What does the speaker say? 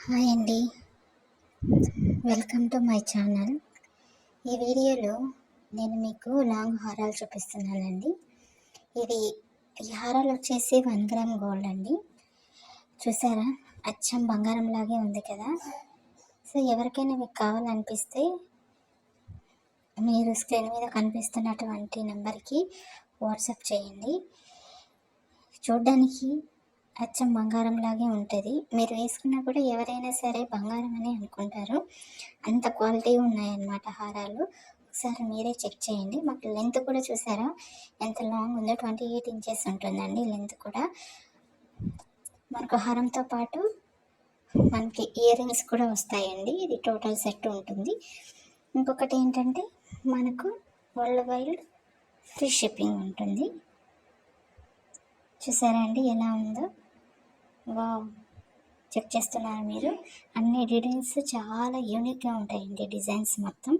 Hi అండి. Welcome to my channel. ఈ వీడియోలో నేను మీకు లాంగ్ హారాలు చూపిస్తున్నానండి. ఇది ఈ హారాలు వచ్చేసి 1 గ్రామ్ గోల్డ్ అండి. చూసారా, అచ్చం బంగారం లాగే ఉంది కదా. సో ఎవరికైనా మీకు కావాలనిపిస్తే మీరు స్క్రీన్ మీద కనిపిస్తున్నటువంటి నెంబర్కి వాట్సాప్ చేయండి. చూడ్డానికి అచ్చం బంగారం లాగే ఉంటుంది. మీరు వేసుకున్నా కూడా ఎవరైనా సరే బంగారం అని అనుకుంటారు. అంత క్వాలిటీ ఉన్నాయన్నమాట హారాలు. ఒకసారి మీరే చెక్ చేయండి. మాకు లెంత్ కూడా చూసారా ఎంత లాంగ్ ఉందో, 28 ఇంచెస్ ఉంటుందండి లెంత్ కూడా. మనకు హారంతో పాటు మనకి ఇయర్ రింగ్స్ కూడా వస్తాయండి. ఇది టోటల్ సెట్ ఉంటుంది. ఇంకొకటి ఏంటంటే మనకు వరల్డ్ వైడ్ ఫ్రీ షిప్పింగ్ ఉంటుంది. చూసారా అండి ఎలా ఉందో. వావ్, చెక్ చేస్తున్నారు మీరు. అన్ని డిజైన్స్ చాలా యూనిక్గా ఉంటాయండి, డిజైన్స్ మొత్తం.